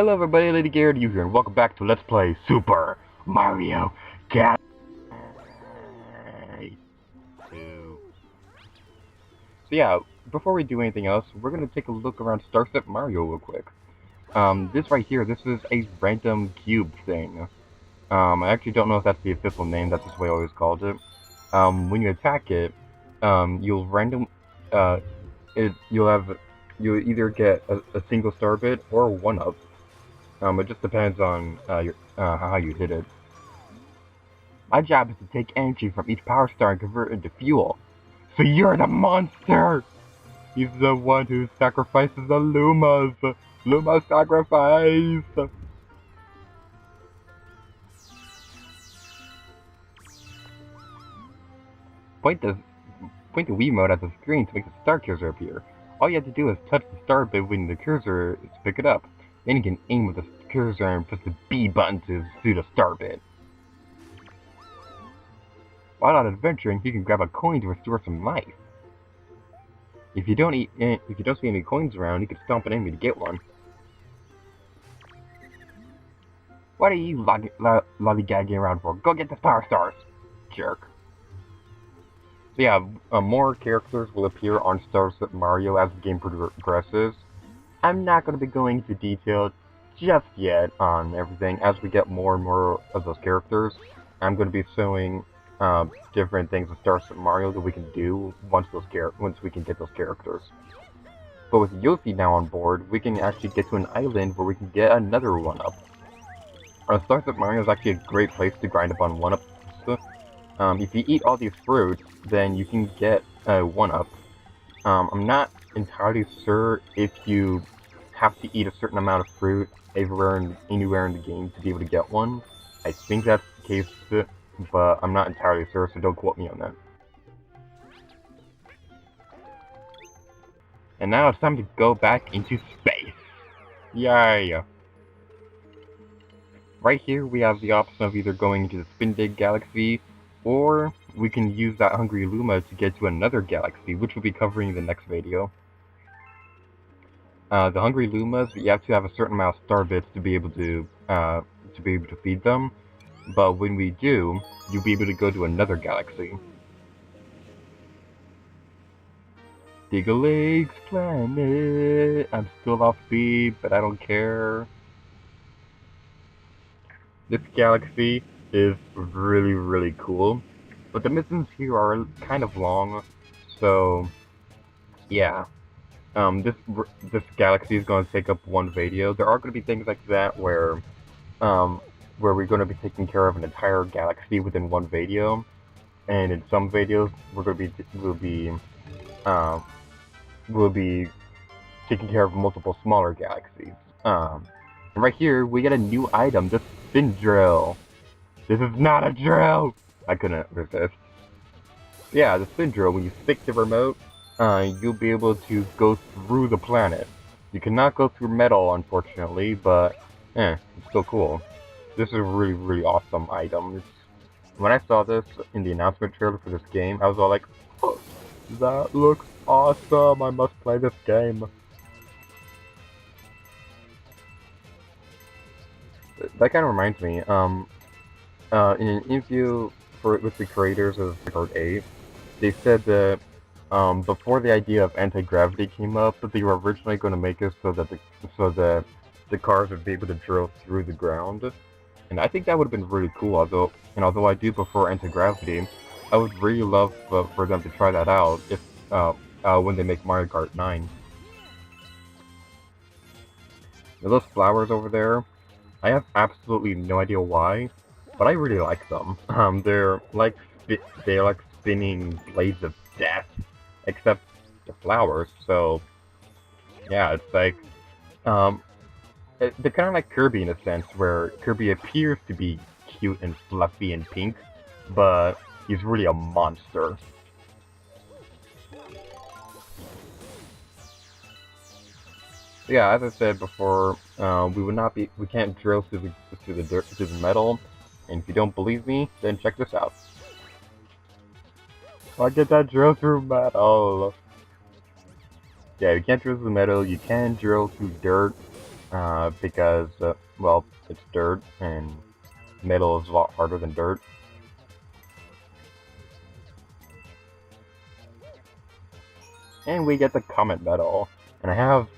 Hello everybody, Lady Garrett you here, and welcome back to Let's Play Super Mario Galaxy 2. So yeah, before we do anything else, we're going to take a look around Starship Mario real quick. This right here, this is a random cube thing. I actually don't know if that's the official name, that's just the way I always called it. When you attack it, you'll you'll either get a single star bit or a 1-up. It just depends on how you hit it. My job is to take energy from each power star and convert it into fuel. So you're the monster! He's the one who sacrifices the Lumas! Luma sacrifice! Point the Wiimote at the screen to make the star cursor appear. All you have to do is touch the star bit when the cursor is to pick it up. Then you can aim with the cursor and press the B button to shoot a star bit. While out adventuring, you can grab a coin to restore some life. If you don't see any coins around, you can stomp an enemy to get one. What are you lollygagging around for? Go get the power stars, jerk. So yeah, more characters will appear on Starship Mario as the game progresses. I'm not going to be going into detail just yet on everything. As we get more and more of those characters, I'm going to be showing different things in Starship Mario that we can do once we can get those characters. But with Yoshi now on board, we can actually get to an island where we can get another 1-up. Starship Mario is actually a great place to grind up on 1-ups. If you eat all these fruits, then you can get a 1-up. I'm not entirely sure if you have to eat a certain amount of fruit anywhere in the game to be able to get one. I think that's the case, but I'm not entirely sure, so don't quote me on that. And now it's time to go back into space. Yay! Right here we have the option of either going into the Spin Dig Galaxy, or we can use that Hungry Luma to get to another galaxy, which we'll be covering in the next video. The Hungry Lumas, you have to have a certain amount of star bits to be able to feed them. But when we do, you'll be able to go to another galaxy. Digga-Leg's planet. I'm still off speed, but I don't care. This galaxy is really, really cool. But the missions here are kind of long, so yeah. This galaxy is going to take up one video. There are going to be things like that where we're going to be taking care of an entire galaxy within one video, and in some videos we'll be taking care of multiple smaller galaxies. And right here we get a new item, the spin drill. This is not a drill. I couldn't resist. Yeah, the spin drill. When you stick the remote, you'll be able to go through the planet. You cannot go through metal, unfortunately, but it's still cool. This is a really, really awesome item. When I saw this in the announcement trailer for this game, I was all like, oh, that looks awesome, I must play this game. That kind of reminds me, in an interview with the creators of Card 8, they said that before the idea of anti-gravity came up, that they were originally going to make it so that the cars would be able to drill through the ground. And I think that would have been really cool, although I do prefer anti-gravity, I would really love for them to try that out if when they make Mario Kart 9. Now, those flowers over there, I have absolutely no idea why, but I really like them. They're like spinning blades of death, except the flowers. So yeah, it's like they're kind of like Kirby in a sense, where Kirby appears to be cute and fluffy and pink, but he's really a monster. Yeah, as I said before, we can't drill through the metal, and if you don't believe me, then check this out. I get that drill through metal. Yeah, you can't drill through metal. You can drill through dirt. because, well, it's dirt, and metal is a lot harder than dirt. And we get the Comet Medal. And I have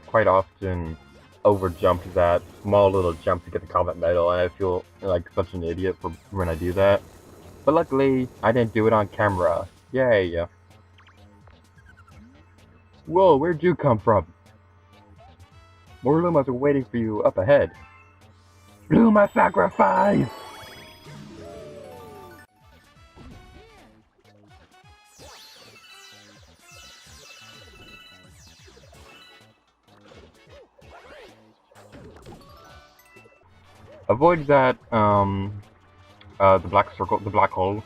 quite often overjumped that small little jump to get the Comet Medal, and I feel like such an idiot for when I do that. But luckily, I didn't do it on camera. Yay! Whoa, where'd you come from? More Lumas are waiting for you up ahead. Luma sacrifice! Avoid that, the black circle, the black hole.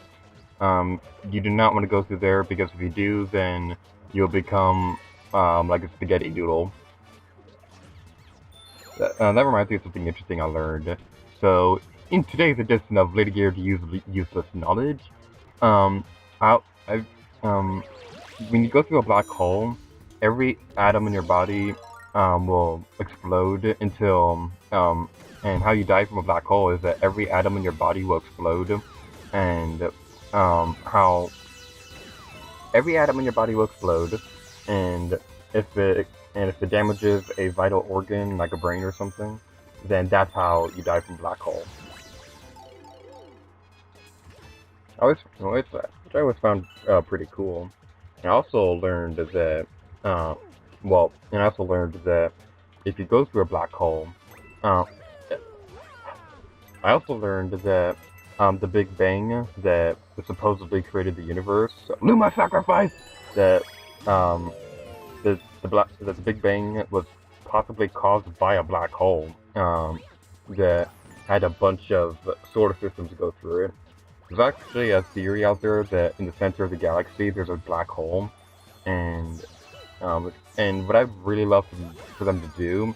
You do not want to go through there because if you do, then you'll become, like a spaghetti doodle. That reminds me of something interesting I learned. So, in today's edition of Lady Gear to Use Useless Knowledge, um, I, when you go through a black hole, every atom in your body, will explode until, and how you die from a black hole is that every atom in your body will explode, and, how every atom in your body will explode, and if it damages a vital organ like a brain or something, then that's how you die from black hole. Which I always found pretty cool. And I also learned that, uh, and I also learned that if you go through a black hole, uh, I also learned that the Big Bang that supposedly created the universe, Luma sacrifice, that um, that the Big Bang was possibly caused by a black hole that had a bunch of solar systems go through it. There's actually a theory out there that in the center of the galaxy there's a black hole, and what I'd really love for them to do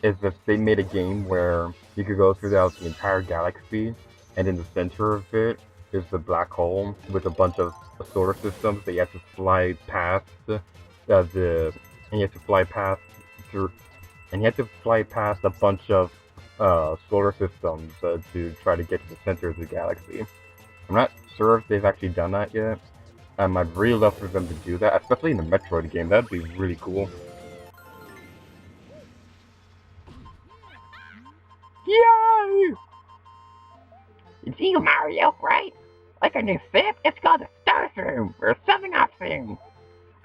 is if they made a game where you could go throughout the entire galaxy, and in the center of it is the black hole with a bunch of solar systems that you have to fly past and you have to fly past through, and you have to fly past a bunch of solar systems to try to get to the center of the galaxy. I'm not sure if they've actually done that yet. I'd really love for them to do that, especially in the Metroid game. That'd be really cool. Yay! It's you, Mario, right? Like a new ship? It's called a Star Room, or something off thing.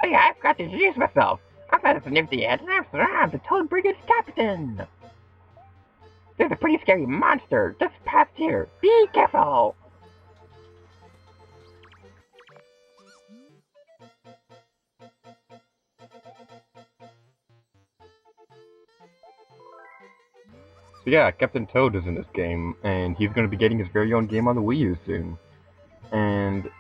Oh yeah, I forgot to introduce myself. I'm Planet Nifty and I'm Sam, the Toad Brigade's captain. There's a pretty scary monster just past here. Be careful! So yeah, Captain Toad is in this game, and he's going to be getting his very own game on the Wii U soon. And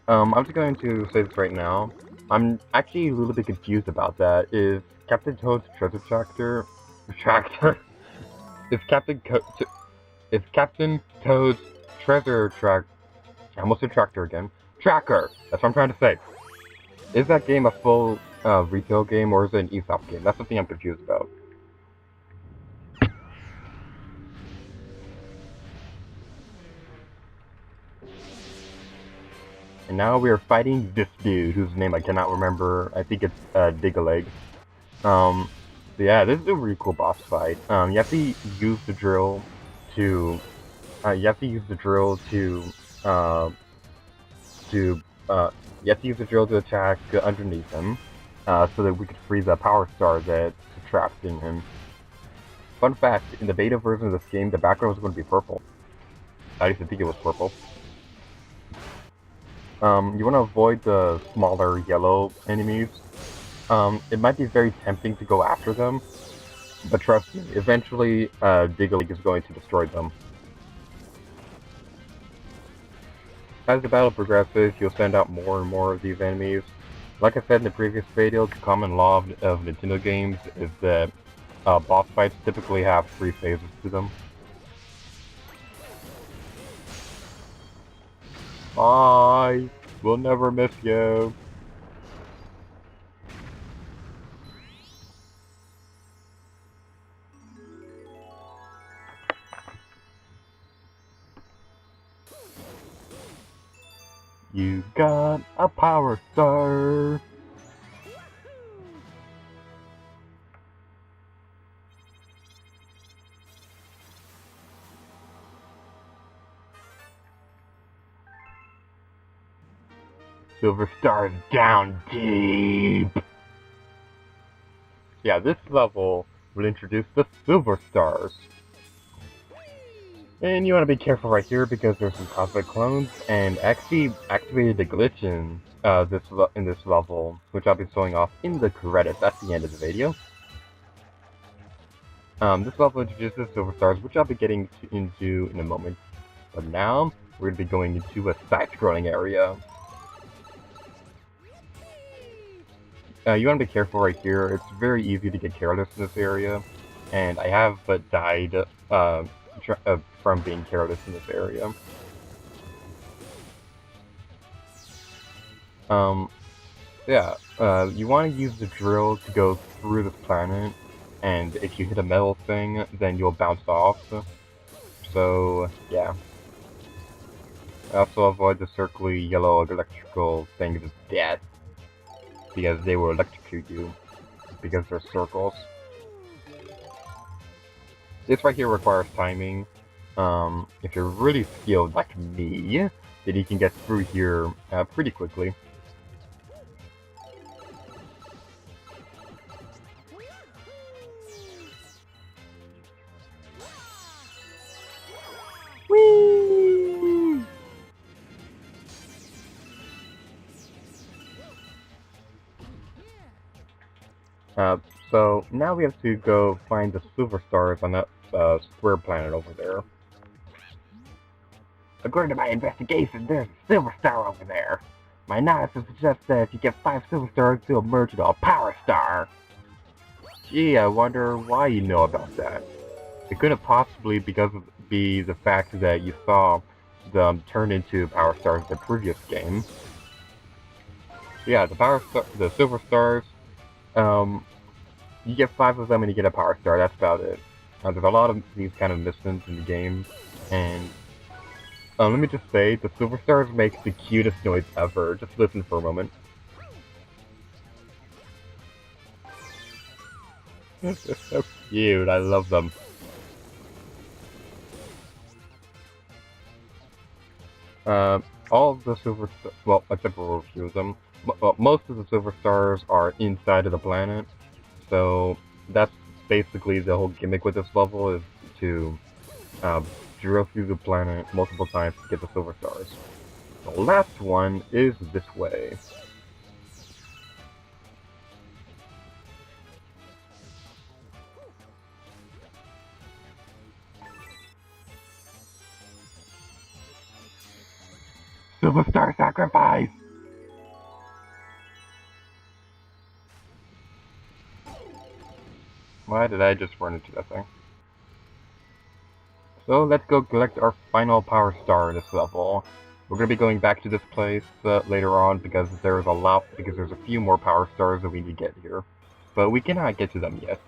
I'm just going to say this right now. I'm actually a little bit confused about that. Is Captain Toad's treasure tractor, is is Captain Toad's treasure track? I almost said tractor again. Tracker. That's what I'm trying to say. Is that game a full retail game or is it an ESOP game? That's something I'm confused about. And now we are fighting this dude, whose name I cannot remember. I think it's Digga-Leg. Um, yeah, this is a really cool boss fight. You have to use the drill to, you have to use the drill to, you have to use the drill to attack underneath him, so that we could freeze a power star that's trapped in him. Fun fact, in the beta version of this game, the background was going to be purple. At least I think it was purple. You want to avoid the smaller yellow enemies. It might be very tempting to go after them, but trust me, eventually Digga-Leg is going to destroy them. As the battle progresses, you'll send out more and more of these enemies. Like I said in the previous video, the common law of Nintendo games is that boss fights typically have 3 phases to them. Bye! We'll never miss you! You got a power star. Silver stars down deep. Yeah, this level will introduce the silver stars. And you want to be careful right here because there's some cosmic clones, and actually activated a glitch in this level, which I'll be showing off in the credits at the end of the video. This level introduces silver stars, which I'll be getting into in a moment. But now we're going to be going into a side-scrolling area. You want to be careful right here. It's very easy to get careless in this area, and I have died from being careless in this area. You want to use the drill to go through this planet, and if you hit a metal thing, then you'll bounce off. So, yeah. Also avoid the circly yellow electrical things of death, because they will electrocute you, because they're circles. This right here requires timing. If you're really skilled like me, then you can get through here pretty quickly. Whee! So now we have to go find the silver stars on that square planet over there. According to my investigation, there's a silver star over there. My analysis suggests that if you get 5 silver stars, they'll merge into a power star. Gee, I wonder why you know about that. It couldn't possibly be the fact that you saw them turn into power stars in the previous game. Yeah, the silver stars, you get 5 of them and you get a power star, that's about it. There's a lot of these kind of missions in the game, and let me just say, the silver stars make the cutest noise ever. Just listen for a moment. They're so cute, I love them. All of the silver stars, well, except for a few of them, most of the silver stars are inside of the planet, so that's basically the whole gimmick with this level, is to drill through the planet multiple times to get the silver stars. The last one is this way. Silver Star Sacrifice! Why did I just run into that thing? So let's go collect our final power star in this level. We're going to be going back to this place later on because there's a few more power stars that we need to get here. But we cannot get to them yet.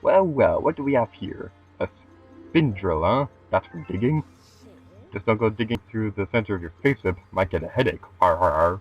Well, what do we have here? A spin drill, huh? That's for digging? Just don't go digging through the center of your facehip, might get a headache. Har har har.